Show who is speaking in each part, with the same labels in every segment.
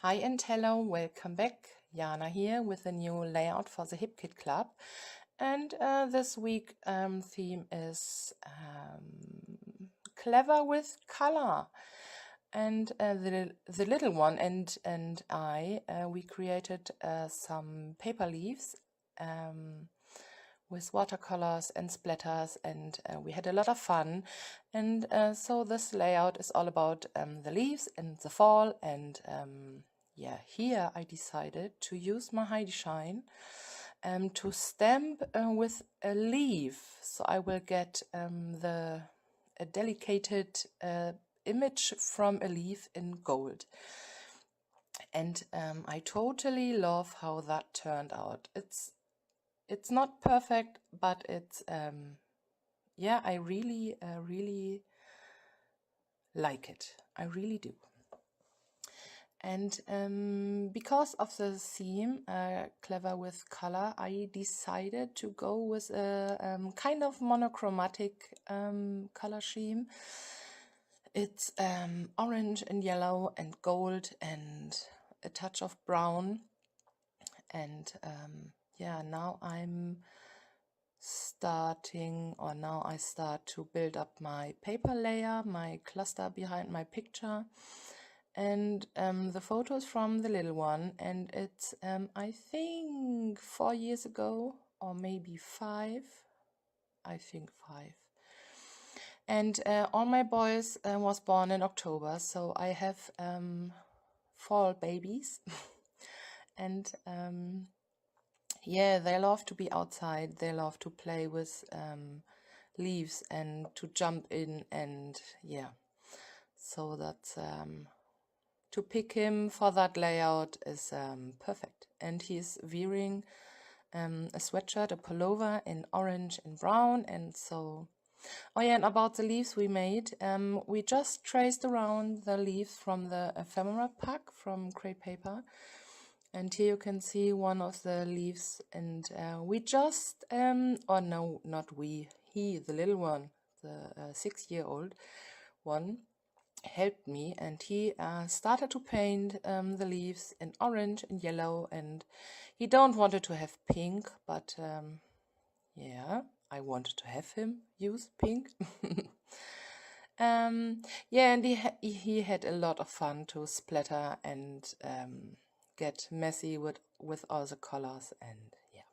Speaker 1: Hi and hello, welcome back. Jana here with a new layout for the HipKitClub. And this week theme is clever with color. And the little one and I, we created some paper leaves with watercolors and splatters, and we had a lot of fun. And so this layout is all about the leaves and the fall. And yeah, here I decided to use my Heidi Shine to stamp with a leaf. So I will get a delicate image from a leaf in gold. And I totally love how that turned out. It's not perfect, but it's yeah, I really like it. I really do. And because of the theme, clever with color, I decided to go with a kind of monochromatic color scheme. It's orange and yellow and gold and a touch of brown. And yeah, now I start to build up my paper layer, my cluster behind my picture, and the photos from the little one. And it's I think 4 years ago, or maybe 5, I think 5. And all my boys was born in October, so I have fall babies. And yeah, they love to be outside. They love to play with leaves and to jump in. And yeah, so that's to pick him for that layout is perfect. And he's wearing a sweatshirt, a pullover in orange and brown. And so, oh yeah, and about the leaves we made, we just traced around the leaves from the ephemera pack from crepe paper. And here you can see one of the leaves, and we just, or no, not we, he, the little one, the 6-year-old one, helped me, and he started to paint the leaves in orange and yellow, and he don't wanted to have pink, but yeah, I wanted to have him use pink. Yeah, and he had a lot of fun to splatter and get messy with all the colors. And yeah,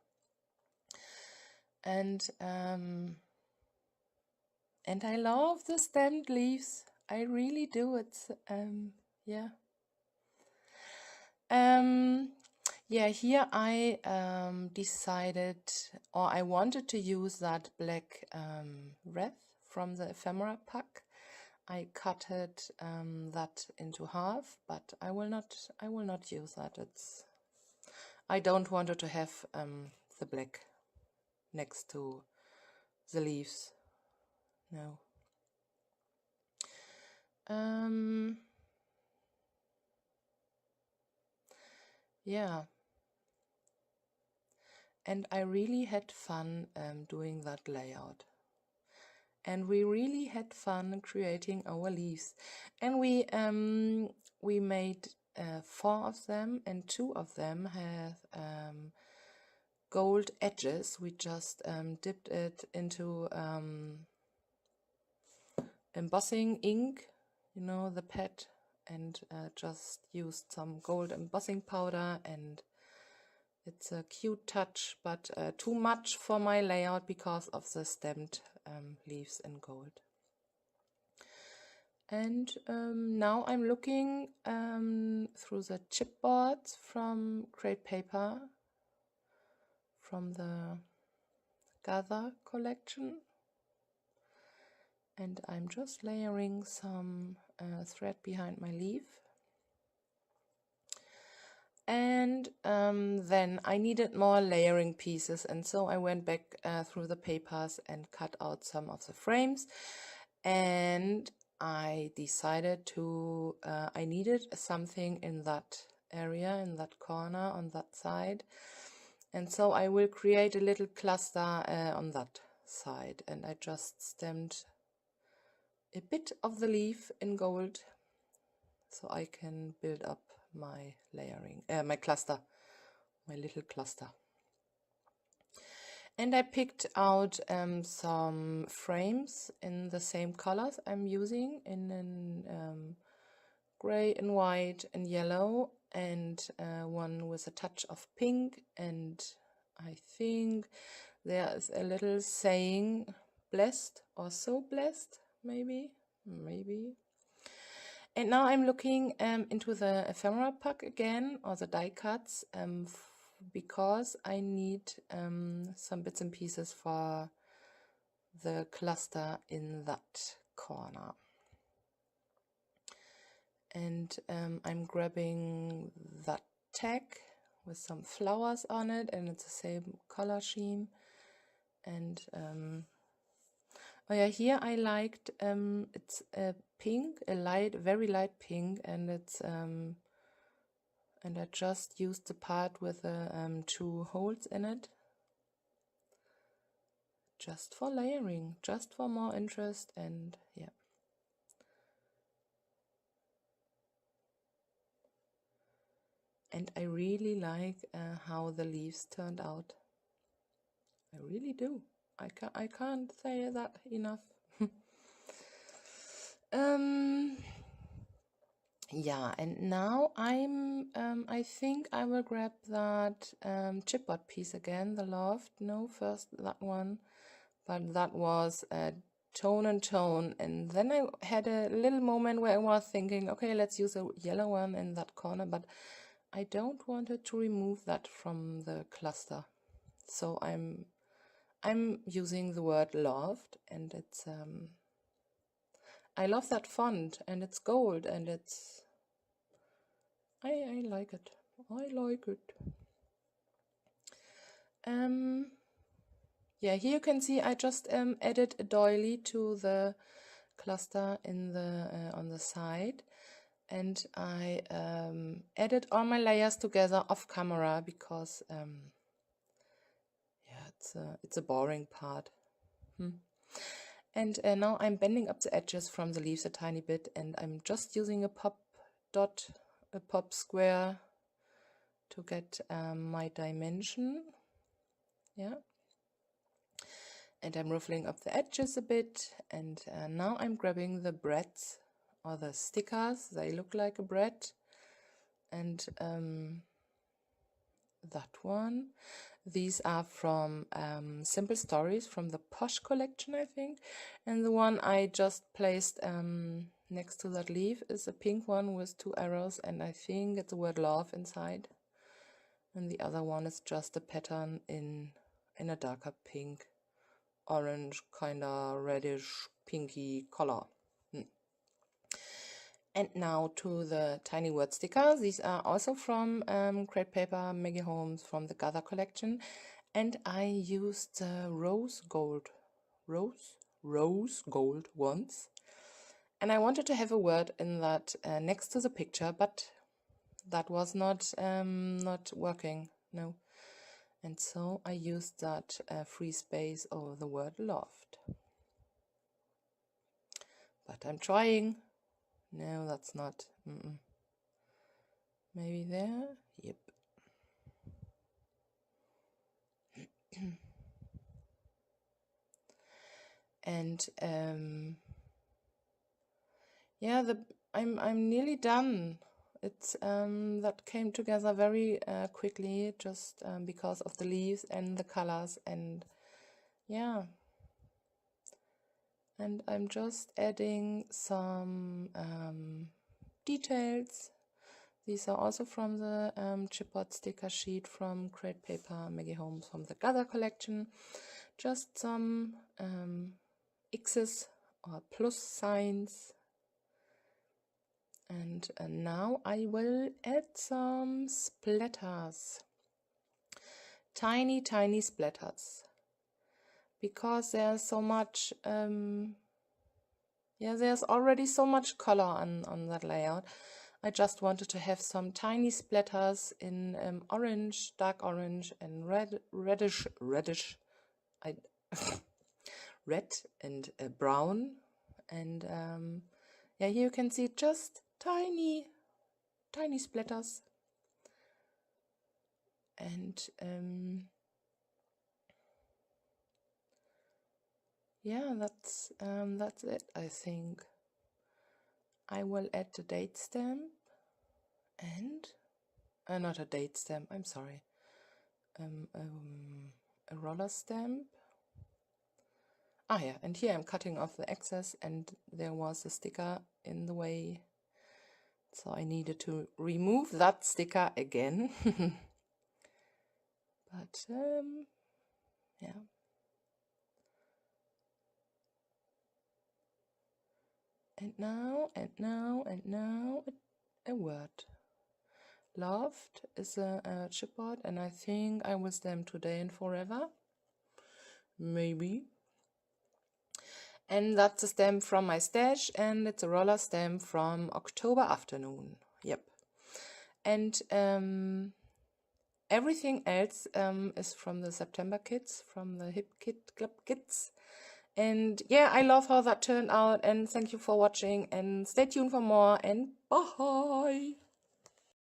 Speaker 1: and I love the stamped leaves. I really do. It's yeah. Yeah, here I decided, or I wanted to use that black wreath from the ephemera pack. I cut it that into half, but I will not use that. I don't want it to have the black next to the leaves. No. Yeah. And I really had fun doing that layout. And we really had fun creating our leaves. And we made 4 of them, and 2 of them have gold edges. We just dipped it into embossing ink, you know, the pad, and just used some gold embossing powder, and it's a cute touch, but too much for my layout because of the stamped leaves in gold. And now I'm looking through the chipboards from crepe paper from the Gather collection, and I'm just layering some thread behind my leaf. And then I needed more layering pieces, and so I went back through the papers and cut out some of the frames. And I decided to, I needed something in that area, in that corner, on that side. And so I will create a little cluster on that side. And I just stamped a bit of the leaf in gold so I can build up my layering, my cluster, my little cluster. And I picked out some frames in the same colors I'm using, in gray and white and yellow, and one with a touch of pink, and I think there is a little saying, blessed or so blessed, maybe. And now I'm looking into the ephemera pack again, or the die cuts, because I need some bits and pieces for the cluster in that corner. And I'm grabbing that tag with some flowers on it, and it's the same color scheme. And oh yeah, here I liked it's a pink, a light, very light pink, and it's and I just used the part with the 2 holes in it, just for layering, just for more interest, and yeah. And I really like how the leaves turned out. I really do. I can't say that enough. Yeah, and now I think I will grab that chipboard piece again, the Loved. No, first that one, but that was tone and tone. And then I had a little moment where I was thinking, okay, let's use a yellow one in that corner, but I don't want it to remove that from the cluster. So I'm using the word Loved, and it's I love that font, and it's gold, and it's I like it. I like it. Yeah, here you can see I just added a doily to the cluster in the on the side, and I added all my layers together off camera because yeah, it's a boring part. And now I'm bending up the edges from the leaves a tiny bit, and I'm just using a pop dot, a pop square to get my dimension. Yeah. And I'm ruffling up the edges a bit, and now I'm grabbing the breads or the stickers. They look like a bread, and that one. These are from Simple Stories from the Posh collection, I think. And the one I just placed next to that leaf is a pink one with 2 arrows, and I think it's the word love inside. And the other one is just a pattern in a darker pink, orange, kinda reddish, pinky color. And now to the tiny word stickers. These are also from Create Paper Maggie Holmes from the Gather collection, and I used rose gold ones, and I wanted to have a word in that next to the picture, but that was not working, no. And so I used that free space over the word loved. But I'm trying. No, that's not. Maybe there? Yep. And yeah, I'm nearly done. It's that came together very quickly, just because of the leaves and the colors, and yeah. And I'm just adding some details. These are also from the chipboard sticker sheet from Create Paper Maggie Holmes from the Gather collection. Just some X's or plus signs. And now I will add some splatters. Tiny splatters. Because there's so much, yeah, there's already so much color on that layout. I just wanted to have some tiny splatters in orange, dark orange, and reddish, red and brown. And yeah, here you can see just tiny tiny splatters. And yeah, that's it, I think. I will add the date stamp and not a date stamp, I'm sorry, a roller stamp. Ah yeah, and here I'm cutting off the excess, and there was a sticker in the way, so I needed to remove that sticker again. But yeah. And now a word. Loved is a chipboard, and I think I will stamp today and forever. Maybe. And that's a stamp from my stash, and it's a roller stamp from October afternoon. Yep. And everything else is from the September kits, from the HipKitClub kits. And yeah, I love how that turned out, and thank you for watching, and stay tuned for more, and bye!